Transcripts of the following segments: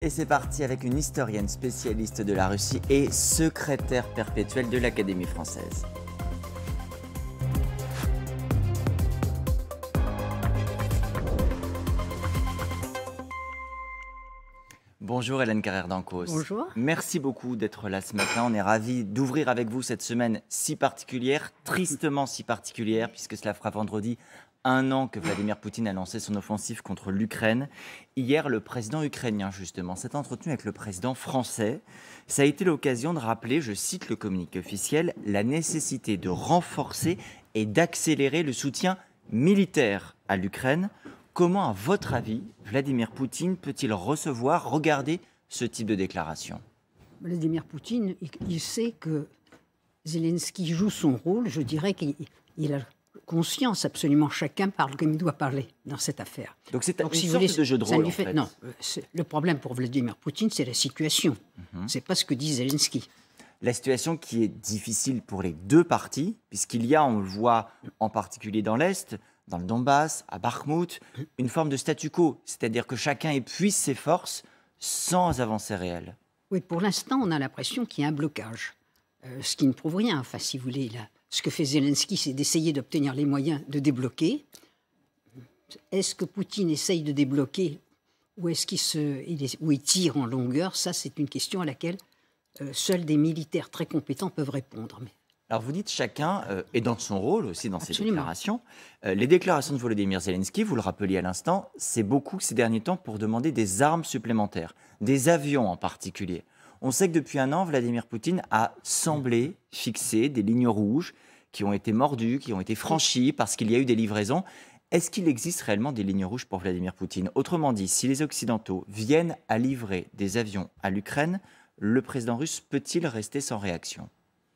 Et c'est parti avec une historienne spécialiste de la Russie et secrétaire perpétuelle de l'Académie française. Bonjour Hélène Carrère-Dancos. Bonjour. Merci beaucoup d'être là ce matin. On est ravis d'ouvrir avec vous cette semaine si particulière, tristement si particulière, puisque cela fera vendredi 1 an que Vladimir Poutine a lancé son offensive contre l'Ukraine. Hier, le président ukrainien, justement, s'est entretenu avec le président français. Ça a été l'occasion de rappeler, je cite le communiqué officiel, la nécessité de renforcer et d'accélérer le soutien militaire à l'Ukraine. Comment, à votre avis, Vladimir Poutine peut-il regarder ce type de déclaration? Vladimir Poutine, il sait que Zelensky joue son rôle. Je dirais qu'il a conscience, absolument chacun parle comme il doit parler dans cette affaire. Donc c'est une sorte de jeu de rôle, en fait. Non, le problème pour Vladimir Poutine, c'est la situation. C'est pas ce que dit Zelensky. La situation qui est difficile pour les deux parties, puisqu'il y a, on le voit en particulier dans l'Est, dans le Donbass, à Bakhmout, une forme de statu quo, c'est-à-dire que chacun épuise ses forces sans avancée réelle. Oui, pour l'instant, on a l'impression qu'il y a un blocage, ce qui ne prouve rien. Enfin, si vous voulez, là, ce que fait Zelensky, c'est d'essayer d'obtenir les moyens de débloquer. Est-ce que Poutine essaye de débloquer ou est-ce qu'il tire en longueur? Ça, c'est une question à laquelle seuls des militaires très compétents peuvent répondre. Alors vous dites chacun est dans son rôle aussi dans ses Absolument. déclarations. Les déclarations de Volodymyr Zelensky, vous le rappeliez à l'instant, c'est beaucoup ces derniers temps pour demander des armes supplémentaires, des avions en particulier. On sait que depuis 1 an, Vladimir Poutine a semblé fixer des lignes rouges qui ont été mordues, qui ont été franchies parce qu'il y a eu des livraisons. Est-ce qu'il existe réellement des lignes rouges pour Vladimir Poutine? Autrement dit, si les Occidentaux viennent à livrer des avions à l'Ukraine, le président russe peut-il rester sans réaction?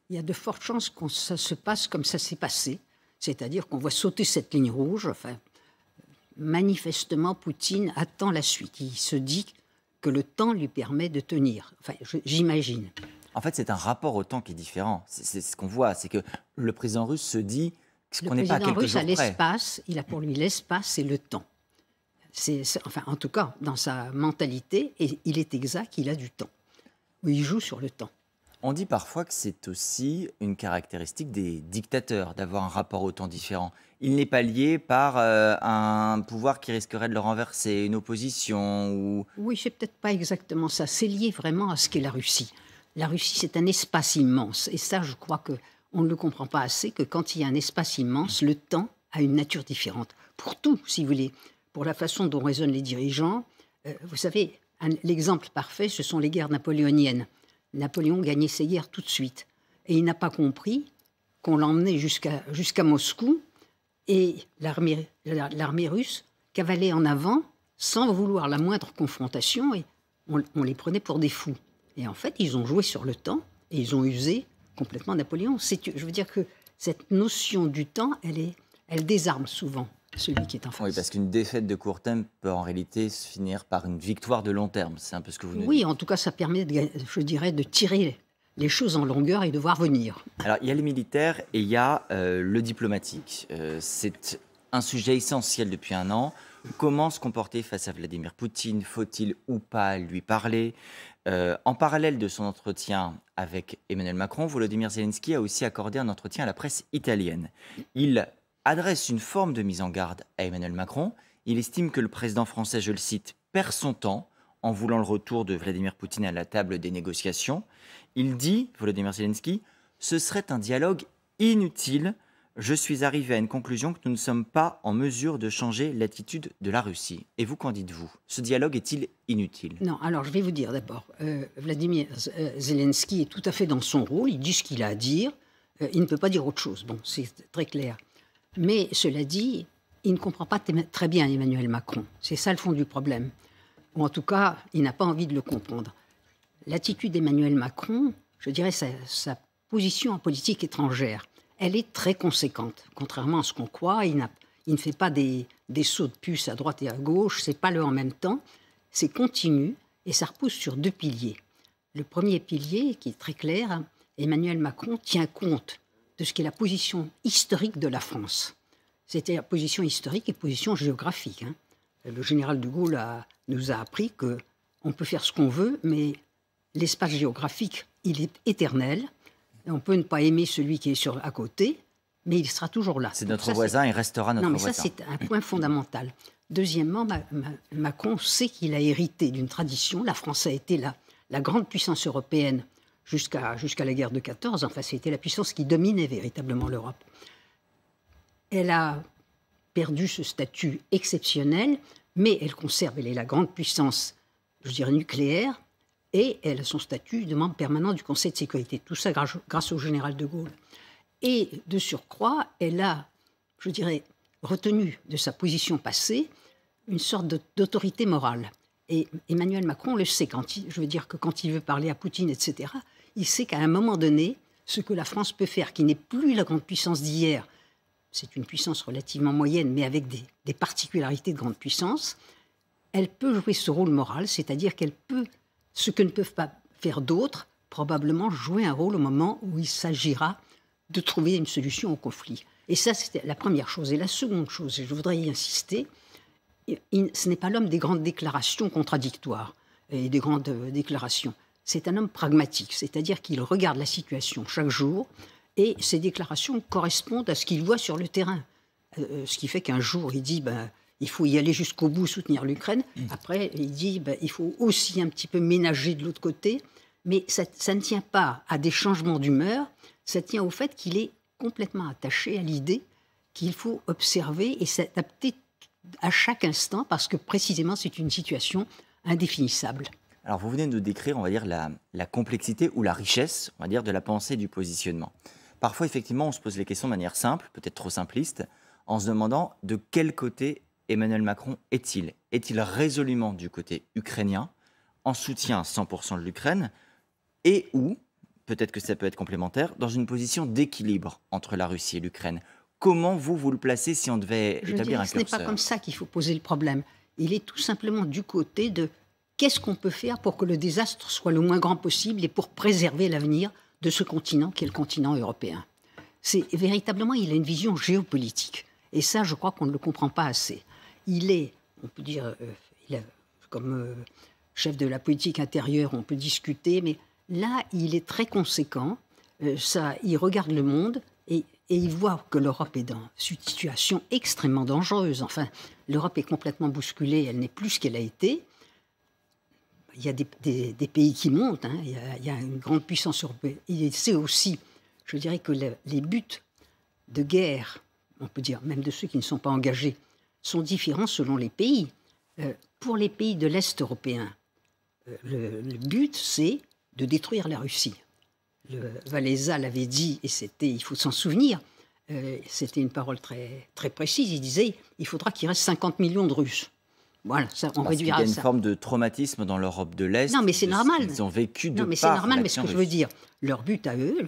Il y a de fortes chances que ça se passe comme ça s'est passé, c'est-à-dire qu'on voit sauter cette ligne rouge. Enfin, manifestement, Poutine attend la suite. Il se dit que le temps lui permet de tenir. Enfin, j'imagine. En fait, c'est un rapport au temps qui est différent. C'est ce qu'on voit, c'est que le président russe se dit qu'on n'est pas à quelques jours près. Le président russe a l'espace, il a pour lui l'espace et le temps. Enfin, en tout cas, dans sa mentalité, et il est exact, il a du temps. Il joue sur le temps. On dit parfois que c'est aussi une caractéristique des dictateurs d'avoir un rapport au temps différent. Il n'est pas lié par un pouvoir qui risquerait de le renverser, une opposition ou... Oui, c'est peut-être pas exactement ça. C'est lié vraiment à ce qu'est la Russie. La Russie, c'est un espace immense. Et ça, je crois qu'on ne le comprend pas assez, que quand il y a un espace immense, le temps a une nature différente. Pour tout, si vous voulez. Pour la façon dont raisonnent les dirigeants. Vous savez, l'exemple parfait, ce sont les guerres napoléoniennes. Napoléon gagnait ses guerres tout de suite. Et il n'a pas compris qu'on l'emmenait jusqu'à Moscou et l'armée russe cavalait en avant sans vouloir la moindre confrontation et on les prenait pour des fous. Et en fait, ils ont joué sur le temps et ils ont usé complètement Napoléon. Je veux dire que cette notion du temps, elle désarme souvent celui qui est en face. Oui, parce qu'une défaite de court terme peut en réalité se finir par une victoire de long terme. C'est un peu ce que vous nous dites. Oui, en tout cas, ça permet, je dirais, de tirer les choses en longueur et de voir venir. Alors, il y a les militaires et il y a le diplomatique. C'est un sujet essentiel depuis 1 an. Comment se comporter face à Vladimir Poutine? Faut-il ou pas lui parler? En parallèle de son entretien avec Emmanuel Macron, Volodymyr Zelensky a aussi accordé un entretien à la presse italienne. Il adresse une forme de mise en garde à Emmanuel Macron. Il estime que le président français, je le cite, perd son temps en voulant le retour de Vladimir Poutine à la table des négociations. Il dit, Volodymyr Zelensky, « Ce serait un dialogue inutile. Je suis arrivé à une conclusion que nous ne sommes pas en mesure de changer l'attitude de la Russie. » Et vous, qu'en dites-vous? Ce dialogue est-il inutile? Non, alors je vais vous dire d'abord, Vladimir Zelensky est tout à fait dans son rôle. Il dit ce qu'il a à dire. Il ne peut pas dire autre chose. Bon, c'est très clair. Mais cela dit, il ne comprend pas très bien Emmanuel Macron. C'est ça le fond du problème. Ou en tout cas, il n'a pas envie de le comprendre. L'attitude d'Emmanuel Macron, je dirais sa position en politique étrangère, elle est très conséquente. Contrairement à ce qu'on croit, il ne fait pas des sauts de puce à droite et à gauche, c'est pas le en même temps, c'est continu et ça repose sur 2 piliers. Le premier pilier, qui est très clair, Emmanuel Macron tient compte de ce qu'est la position historique de la France. C'était la position historique et position géographique. Le général de Gaulle nous a appris que on peut faire ce qu'on veut, mais l'espace géographique, il est éternel. Et on peut ne pas aimer celui qui est à côté, mais il sera toujours là. C'est notre voisin, il restera notre voisin. Non, mais ça, c'est un point fondamental. Deuxièmement, Macron sait qu'il a hérité d'une tradition. La France a été la grande puissance européenne jusqu'à la guerre de 14. Enfin, c'était la puissance qui dominait véritablement l'Europe. Elle a perdu ce statut exceptionnel, mais elle est la grande puissance, je dirais, nucléaire, et elle a son statut de membre permanent du Conseil de sécurité. Tout ça grâce au général de Gaulle. Et de surcroît, elle a, je dirais, retenu de sa position passée une sorte d'autorité morale. Et Emmanuel Macron le sait, quand il veut parler à Poutine, etc., il sait qu'à un moment donné, ce que la France peut faire, qui n'est plus la grande puissance d'hier, c'est une puissance relativement moyenne, mais avec des particularités de grande puissance, elle peut jouer ce rôle moral, c'est-à-dire qu'elle peut, ce que ne peuvent pas faire d'autres, probablement jouer un rôle au moment où il s'agira de trouver une solution au conflit. Et ça, c'était la première chose. Et la seconde chose, et je voudrais y insister, ce n'est pas l'homme des grandes déclarations contradictoires et des grandes déclarations. C'est un homme pragmatique, c'est-à-dire qu'il regarde la situation chaque jour et ses déclarations correspondent à ce qu'il voit sur le terrain. Ce qui fait qu'un jour, il dit il faut y aller jusqu'au bout, soutenir l'Ukraine. Après, il dit il faut aussi un petit peu ménager de l'autre côté. Mais ça ne tient pas à des changements d'humeur, ça tient au fait qu'il est complètement attaché à l'idée qu'il faut observer et s'adapter à chaque instant parce que précisément c'est une situation indéfinissable. Alors vous venez de nous décrire, on va dire, la complexité ou la richesse, on va dire, de la pensée du positionnement. Parfois, effectivement, on se pose les questions de manière simple, peut-être trop simpliste, en se demandant de quel côté Emmanuel Macron est-il ? Est-il résolument du côté ukrainien, en soutien à 100% de l'Ukraine, et ou, peut-être que ça peut être complémentaire, dans une position d'équilibre entre la Russie et l'Ukraine ? Comment vous le placez si on devait établir un curseur ? Ce n'est pas comme ça qu'il faut poser le problème. Il est tout simplement du côté de qu'est-ce qu'on peut faire pour que le désastre soit le moins grand possible et pour préserver l'avenir de ce continent qui est le continent européen. C'est véritablement, il a une vision géopolitique. Et ça, je crois qu'on ne le comprend pas assez. Il est, on peut dire, comme chef de la politique intérieure, on peut discuter, mais là, il est très conséquent. Il regarde le monde et il voit que l'Europe est dans une situation extrêmement dangereuse. Enfin, l'Europe est complètement bousculée, elle n'est plus ce qu'elle a été. Il y a des pays qui montent, hein. Il y a une grande puissance européenne. Il sait aussi, je dirais que les buts de guerre, on peut dire même de ceux qui ne sont pas engagés, sont différents selon les pays. Pour les pays de l'Est européen, le but, c'est de détruire la Russie. Walesa l'avait dit, et il faut s'en souvenir, c'était une parole très, très précise, il disait il faudra qu'il reste 50 millions de Russes. Voilà, ça, on réduira ça. Il y a une forme de traumatisme dans l'Europe de l'Est. Non, mais c'est normal. Ils ont vécu de non, mais c'est normal, mais ce que je veux dire, leur but à eux,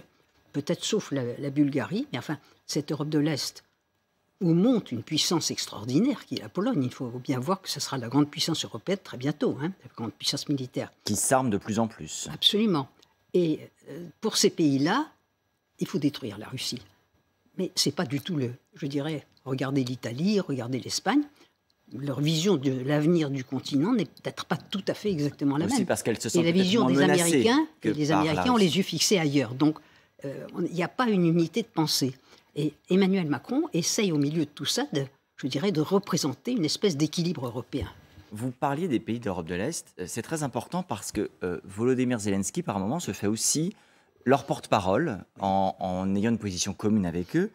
peut-être sauf la Bulgarie, mais enfin, cette Europe de l'Est, où monte une puissance extraordinaire, qui est la Pologne. Il faut bien voir que ce sera la grande puissance européenne très bientôt, hein, la grande puissance militaire. Qui s'arme de plus en plus. Absolument. Et pour ces pays-là, il faut détruire la Russie. Mais ce n'est pas du tout je dirais, regardez l'Italie, regardez l'Espagne. Leur vision de l'avenir du continent n'est peut-être pas tout à fait exactement la même. Aussi parce qu'elles se sentent et la vision des Américains, ont les yeux fixés ailleurs. Donc, il n'y a pas une unité de pensée. Et Emmanuel Macron essaye au milieu de tout ça, de représenter une espèce d'équilibre européen. Vous parliez des pays d'Europe de l'Est. C'est très important parce que Volodymyr Zelensky, par moments, se fait aussi leur porte-parole en ayant une position commune avec eux.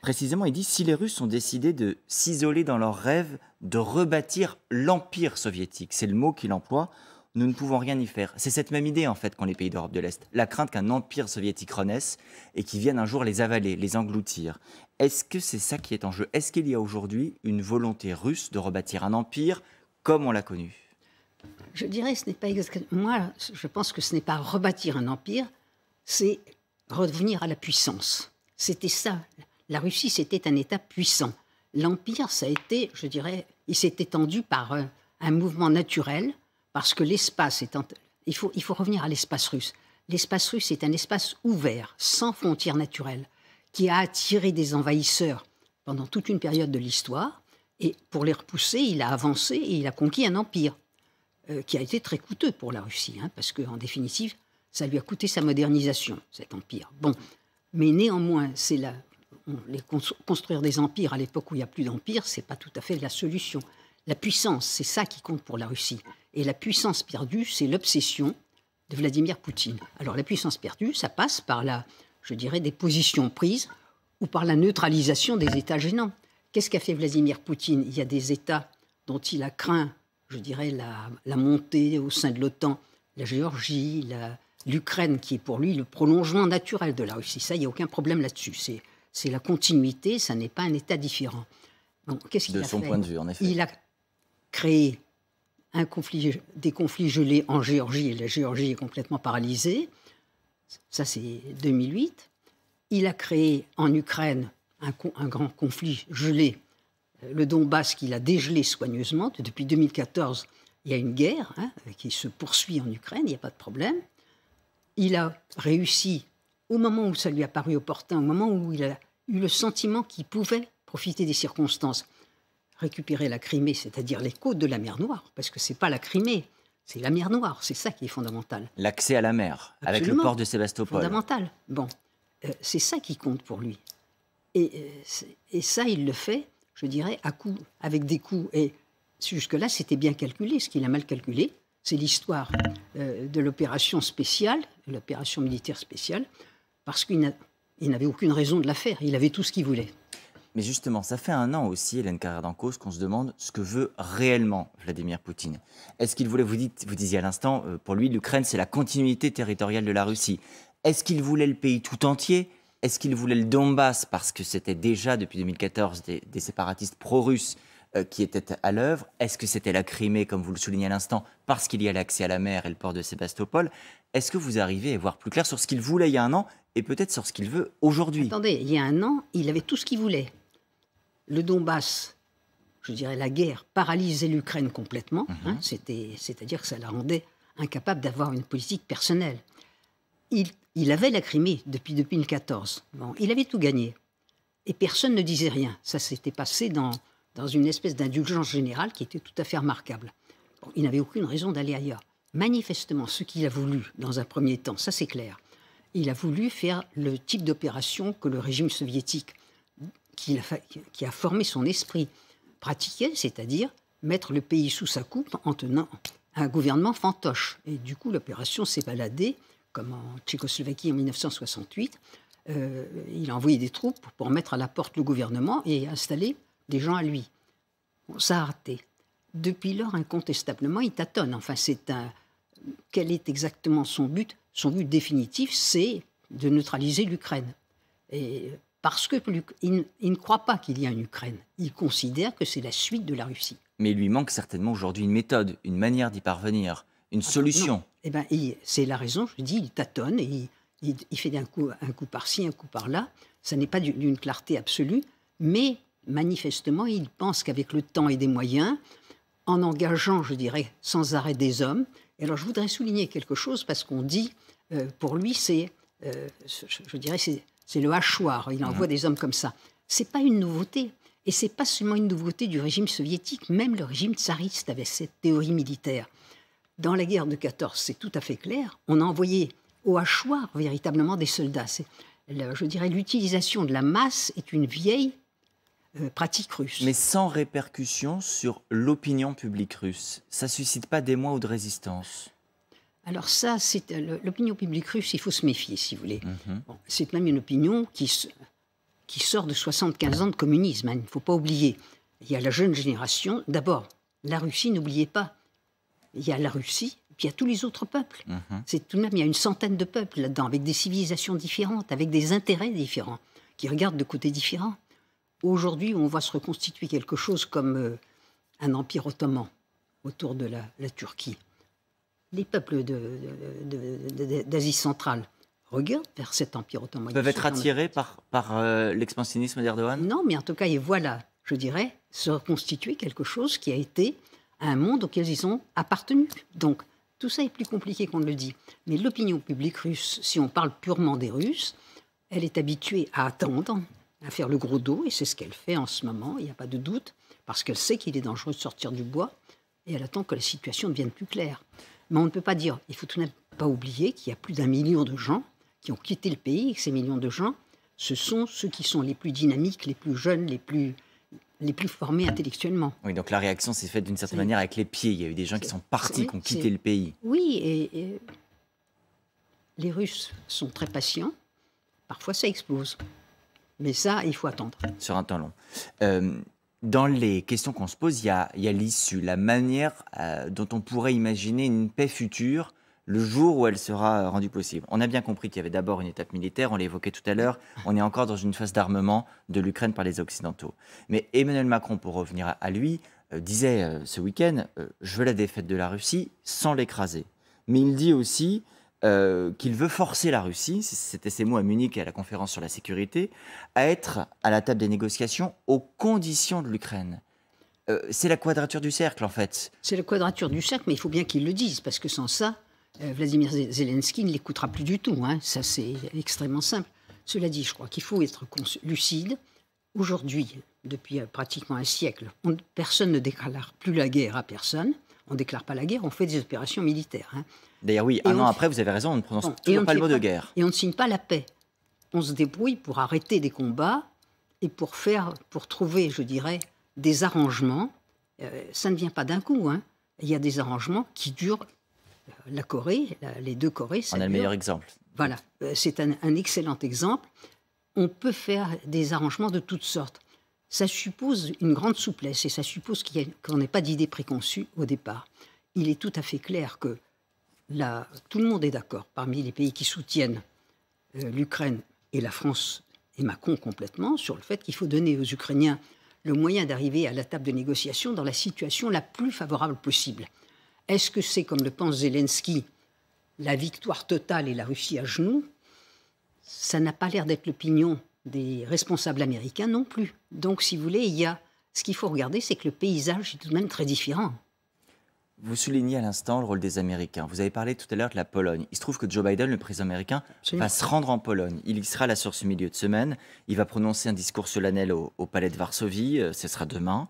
Précisément, il dit « Si les Russes ont décidé de s'isoler dans leur rêve de rebâtir l'Empire soviétique », c'est le mot qu'il emploie, « nous ne pouvons rien y faire ». C'est cette même idée, en fait, qu'ont les pays d'Europe de l'Est. La crainte qu'un empire soviétique renaisse et qu'il vienne un jour les avaler, les engloutir. Est-ce que c'est ça qui est en jeu ? Est-ce qu'il y a aujourd'hui une volonté russe de rebâtir un empire comme on l'a connu ? Je dirais, ce n'est pas exactement... Moi, je pense que ce n'est pas rebâtir un empire, c'est revenir à la puissance. C'était ça. La Russie, c'était un État puissant. L'Empire, ça a été, je dirais, il s'est étendu par un mouvement naturel, parce que l'espace étant... Il faut revenir à l'espace russe. L'espace russe est un espace ouvert, sans frontières naturelles, qui a attiré des envahisseurs pendant toute une période de l'histoire, et pour les repousser, il a avancé et il a conquis un empire. qui a été très coûteux pour la Russie, hein, parce qu'en définitive, ça lui a coûté sa modernisation, cet empire. Bon, mais néanmoins, construire des empires à l'époque où il n'y a plus d'empire, ce n'est pas tout à fait la solution. La puissance, c'est ça qui compte pour la Russie. Et la puissance perdue, c'est l'obsession de Vladimir Poutine. Alors la puissance perdue, ça passe par des positions prises ou par la neutralisation des États gênants. Qu'est-ce qu'a fait Vladimir Poutine? Il y a des États dont il a craint, la montée au sein de l'OTAN, la Géorgie, l'Ukraine, qui est pour lui le prolongement naturel de la Russie. Ça, il n'y a aucun problème là-dessus. C'est la continuité, ça n'est pas un État différent. Donc, qu'est-ce qu'il a fait? De son point de vue, en effet. Il a créé des conflits gelés en Géorgie, et la Géorgie est complètement paralysée. Ça, c'est 2008. Il a créé en Ukraine un grand conflit gelé, le Donbass, qu'il a dégelé soigneusement. Depuis 2014, il y a une guerre qui se poursuit en Ukraine, il n'y a pas de problème. Il a réussi, au moment où ça lui a paru opportun, au moment où il a eu le sentiment qu'il pouvait profiter des circonstances, récupérer la Crimée, c'est-à-dire les côtes de la mer Noire, parce que ce n'est pas la Crimée, c'est la mer Noire, c'est ça qui est fondamental. L'accès à la mer, Absolument. avec le port de Sébastopol. Fondamental. Bon, c'est ça qui compte pour lui. Et ça, il le fait, avec des coups. Et jusque-là, c'était bien calculé. Ce qu'il a mal calculé, c'est l'histoire de l'opération spéciale, l'opération militaire spéciale, parce qu'il n'avait aucune raison de la faire. Il avait tout ce qu'il voulait. Mais justement, ça fait un an aussi, Hélène Carrère-Dancos, qu'on se demande ce que veut réellement Vladimir Poutine. Est-ce qu'il voulait, vous disiez à l'instant, pour lui, l'Ukraine, c'est la continuité territoriale de la Russie. Est-ce qu'il voulait le pays tout entier? Est-ce qu'il voulait le Donbass, parce que c'était déjà, depuis 2014, des séparatistes pro-russes qui étaient à l'œuvre? Est-ce que c'était la Crimée, comme vous le soulignez à l'instant, parce qu'il y a l'accès à la mer et le port de Sébastopol? Est-ce que vous arrivez à voir plus clair sur ce qu'il voulait il y a un an et peut-être sur ce qu'il veut aujourd'hui? Attendez, il y a un an, il avait tout ce qu'il voulait. Le Donbass, la guerre paralysait l'Ukraine complètement. C'est-à-dire que ça la rendait incapable d'avoir une politique personnelle. Il avait la Crimée depuis 2014. Bon, il avait tout gagné. Et personne ne disait rien. Ça s'était passé dans une espèce d'indulgence générale qui était tout à fait remarquable. Bon, il n'avait aucune raison d'aller ailleurs. Manifestement, ce qu'il a voulu, dans un premier temps, ça c'est clair, il a voulu faire le type d'opération que le régime soviétique, qui a formé son esprit, pratiquait, c'est-à-dire mettre le pays sous sa coupe en tenant un gouvernement fantoche. Et du coup, l'opération s'est baladée, comme en Tchécoslovaquie en 1968. Il a envoyé des troupes pour mettre à la porte le gouvernement et installer des gens à lui. Bon, ça a raté. Depuis lors, incontestablement, il tâtonne. Enfin, quel est exactement son but? Son but définitif, c'est de neutraliser l'Ukraine. Et parce qu'il ne croit pas qu'il y a une Ukraine. Il considère que c'est la suite de la Russie. Mais il lui manque certainement aujourd'hui une méthode, une manière d'y parvenir, une solution. Eh ben, c'est la raison, je dis, il tâtonne, et il fait un coup par-ci, un coup par-là. Ça n'est pas d'une clarté absolue, mais manifestement, il pense qu'avec le temps et des moyens, en engageant, sans arrêt des hommes. Et alors, je voudrais souligner quelque chose, parce qu'on dit, pour lui, c'est le hachoir. Il envoie des hommes comme ça. C'est pas une nouveauté. Et c'est pas seulement une nouveauté du régime soviétique. Même le régime tsariste avait cette théorie militaire. Dans la guerre de 14, c'est tout à fait clair. On a envoyé au hachoir véritablement des soldats. L'utilisation de la masse est une vieille pratique russe. Mais sans répercussion sur l'opinion publique russe. Ça suscite pas d'émoi ou de résistance? Alors ça, c'est l'opinion publique russe, il faut se méfier, si vous voulez. Bon, c'est même une opinion qui sort de 75 ans de communisme, il ne faut pas oublier. Il y a la jeune génération. D'abord, la Russie, n'oubliez pas, il y a la Russie, puis il y a tous les autres peuples. C'est tout de même, il y a une centaine de peuples là-dedans, avec des civilisations différentes, avec des intérêts différents, qui regardent de côtés différents. Aujourd'hui, on voit se reconstituer quelque chose comme un empire ottoman autour de la Turquie. Les peuples d'Asie centrale regardent vers cet empire ottoman. Peuvent être attirés par l'expansionnisme d'Erdogan? Non, mais en tout cas, ils voient là, se reconstituer quelque chose qui a été un monde auquel ils ont appartenu. Donc, tout ça est plus compliqué qu'on ne le dit. Mais l'opinion publique russe, si on parle purement des Russes, elle est habituée à attendre, à faire le gros dos, et c'est ce qu'elle fait en ce moment, il n'y a pas de doute, parce qu'elle sait qu'il est dangereux de sortir du bois. et elle attend que la situation devienne plus claire. Mais on ne peut pas dire, il faut tout de même pas oublier qu'il y a plus d'1 million de gens qui ont quitté le pays, et que ces millions de gens, ce sont ceux qui sont les plus dynamiques, les plus jeunes, les plus formés intellectuellement. Oui, donc la réaction s'est faite d'une certaine manière avec les pieds. Il y a eu des gens qui sont partis, qui ont quitté le pays. Oui, et les Russes sont très patients. Parfois, ça explose. Mais ça, il faut attendre. Sur un temps long. Dans les questions qu'on se pose, il y a l'issue, la manière dont on pourrait imaginer une paix future le jour où elle sera rendue possible. On a bien compris qu'il y avait d'abord une étape militaire, on l'évoquait tout à l'heure, on est encore dans une phase d'armement de l'Ukraine par les Occidentaux. Mais Emmanuel Macron, pour revenir à lui, disait ce week-end « Je veux la défaite de la Russie sans l'écraser ». Mais il dit aussi qu'il veut forcer la Russie, c'était ses mots à Munich et à la conférence sur la sécurité, à être à la table des négociations aux conditions de l'Ukraine. C'est la quadrature du cercle, en fait. C'est la quadrature du cercle, mais il faut bien qu'il le dise, parce que sans ça, Vladimir Zelensky ne l'écoutera plus du tout. Hein. Ça, c'est extrêmement simple. Cela dit, je crois qu'il faut être lucide. Aujourd'hui, depuis pratiquement un siècle, personne ne déclare plus la guerre à personne. On ne déclare pas la guerre, on fait des opérations militaires. Hein. D'ailleurs, oui, un an après, vous avez raison, on ne prononce toujours pas le mot de guerre. Et on ne signe pas la paix. On se débrouille pour arrêter des combats et pour trouver, je dirais, des arrangements. Ça ne vient pas d'un coup. Hein. Il y a des arrangements qui durent. La Corée, les deux Corées, ça on a le meilleur exemple. Voilà, c'est un excellent exemple. On peut faire des arrangements de toutes sortes. Ça suppose une grande souplesse et ça suppose qu'on n'ait pas d'idées préconçues au départ. Il est tout à fait clair que tout le monde est d'accord, parmi les pays qui soutiennent l'Ukraine et la France et Macron complètement, sur le fait qu'il faut donner aux Ukrainiens le moyen d'arriver à la table de négociation dans la situation la plus favorable possible. Est-ce que c'est, comme le pense Zelensky, la victoire totale et la Russie à genoux? Ça n'a pas l'air d'être l'opinion des responsables américains non plus. Donc, si vous voulez, ce qu'il faut regarder, c'est que le paysage est tout de même très différent. Vous soulignez à l'instant le rôle des Américains. Vous avez parlé tout à l'heure de la Pologne. Il se trouve que Joe Biden, le président américain, va se rendre en Pologne. Il y sera là sur ce milieu de semaine. Il va prononcer un discours solennel au palais de Varsovie. Ce sera demain.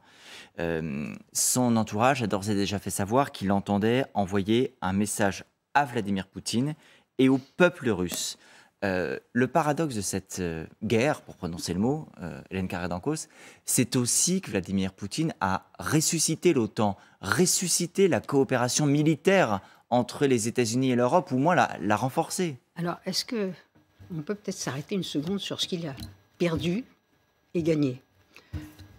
Son entourage a d'ores et déjà fait savoir qu'il entendait envoyer un message à Vladimir Poutine et au peuple russe. Le paradoxe de cette guerre, pour prononcer le mot, Hélène Carré-Dancos, c'est aussi que Vladimir Poutine a ressuscité l'OTAN, ressuscité la coopération militaire entre les États-Unis et l'Europe, ou au moins l'a renforcée. Alors, est-ce qu'on peut peut-être s'arrêter une seconde sur ce qu'il a perdu et gagné?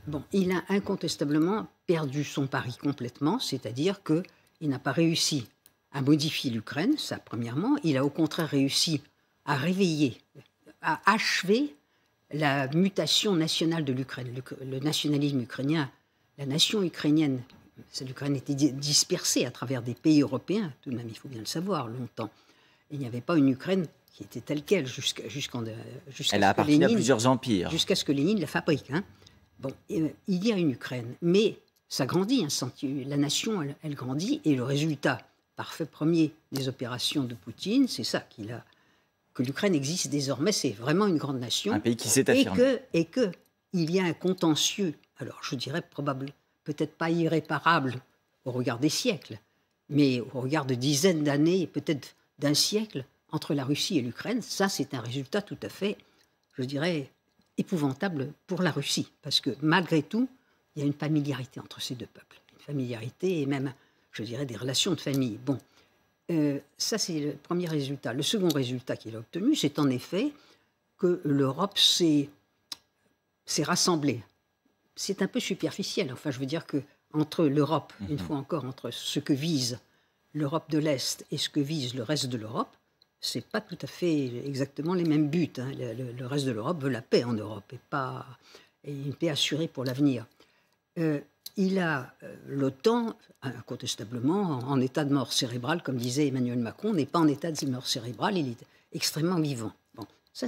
Bon, il a incontestablement perdu son pari complètement, c'est-à-dire qu'il n'a pas réussi à modifier l'Ukraine, ça premièrement. Il a au contraire réussi à réveiller, à achever la mutation nationale de l'Ukraine. Le nationalisme ukrainien, la nation ukrainienne, l'Ukraine était dispersée à travers des pays européens, tout de même, il faut bien le savoir, longtemps. Il n'y avait pas une Ukraine qui était telle qu'elle jusqu'à Elle a appartenu à plusieurs empires. Jusqu'à ce que Lénine la fabrique. Hein. Bon, il y a une Ukraine, mais ça grandit. Hein, la nation, elle grandit, et le résultat parfait premier des opérations de Poutine, c'est ça que l'Ukraine existe désormais, c'est vraiment une grande nation. Un pays qui s'est affirmé. Et qu'il y a un contentieux, alors je dirais peut-être pas irréparable au regard des siècles, mais au regard de dizaines d'années, et peut-être d'un siècle, entre la Russie et l'Ukraine. Ça, c'est un résultat tout à fait, je dirais, épouvantable pour la Russie, parce que malgré tout, il y a une familiarité entre ces deux peuples, une familiarité et même, je dirais, des relations de famille. Bon, ça c'est le premier résultat. Le second résultat qu'il a obtenu, c'est en effet que l'Europe s'est rassemblée. C'est un peu superficiel. Enfin, je veux dire que entre l'Europe, une fois encore, entre ce que vise l'Europe de l'Est et ce que vise le reste de l'Europe, c'est pas tout à fait exactement les mêmes buts. Hein. Le reste de l'Europe veut la paix en Europe et une paix assurée pour l'avenir. Il a l'OTAN, incontestablement, en état de mort cérébrale, comme disait Emmanuel Macron, n'est pas en état de mort cérébrale, il est extrêmement vivant. Bon, ça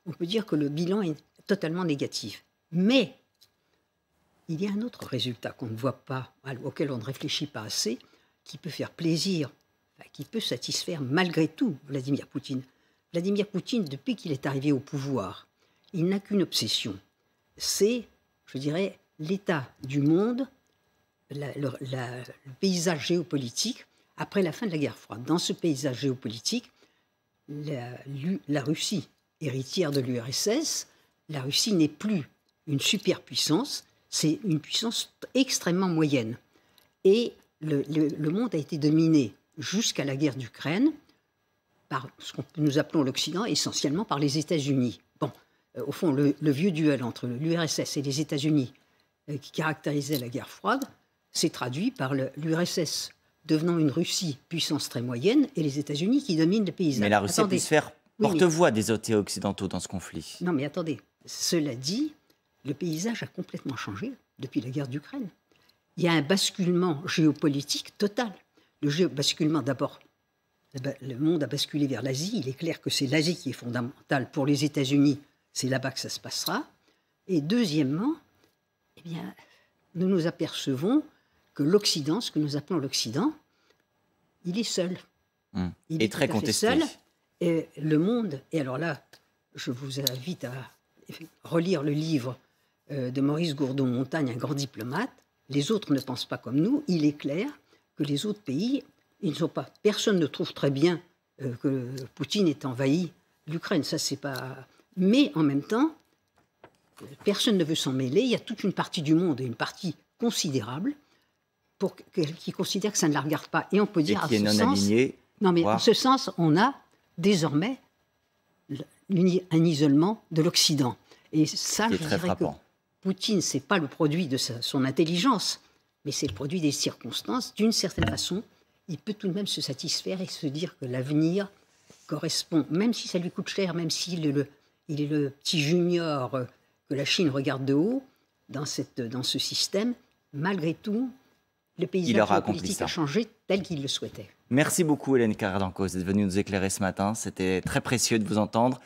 on peut dire que le bilan est totalement négatif. Mais il y a un autre résultat qu'on ne voit pas, auquel on ne réfléchit pas assez, qui peut faire plaisir, qui peut satisfaire malgré tout Vladimir Poutine. Vladimir Poutine, depuis qu'il est arrivé au pouvoir, il n'a qu'une obsession. C'est, je dirais, l'état du monde le paysage géopolitique après la fin de la guerre froide. Dans ce paysage géopolitique, la Russie, héritière de l'URSS, la Russie n'est plus une superpuissance, c'est une puissance extrêmement moyenne. Et le monde a été dominé jusqu'à la guerre d'Ukraine par ce que nous appelons l'Occident, essentiellement par les États-Unis. Bon, au fond, le vieux duel entre l'URSS et les États-Unis qui caractérisait la guerre froide s'est traduit par l'URSS devenant une Russie puissance très moyenne et les États-Unis qui dominent le paysage. Mais la Russie a pu se faire porte-voix des occidentaux dans ce conflit. Non, mais attendez. Cela dit, le paysage a complètement changé depuis la guerre d'Ukraine. Il y a un basculement géopolitique total. Le basculement, d'abord, le monde a basculé vers l'Asie. Il est clair que c'est l'Asie qui est fondamentale pour les États-Unis. C'est là-bas que ça se passera. Et deuxièmement, eh bien, nous nous apercevons que l'Occident, ce que nous appelons l'Occident, il est seul. Il est très contesté. Seul. Et le monde, et alors là, je vous invite à relire le livre de Maurice Gourdon-Montagne, un grand diplomate. Les autres ne pensent pas comme nous. Il est clair que les autres pays, ils ne sont pas. Personne ne trouve très bien que Poutine ait envahi l'Ukraine. Ça, c'est pas. Mais en même temps, personne ne veut s'en mêler. Il y a toute une partie du monde, et une partie considérable, qui considère que ça ne la regarde pas. Et on peut dire, et qui est non aligné. Non, mais en ce sens, on a désormais un isolement de l'Occident. Et ça, je dirais frappant. Que Poutine, ce n'est pas le produit de son intelligence, mais c'est le produit des circonstances. D'une certaine façon, il peut tout de même se satisfaire et se dire que l'avenir correspond, même si ça lui coûte cher, même s'il est le petit junior que la Chine regarde de haut dans ce système, malgré tout, le paysage politique a changé tel qu'il le souhaitait. Merci beaucoup Hélène Carrère d'Encausse d'être venue nous éclairer ce matin. C'était très précieux de vous entendre.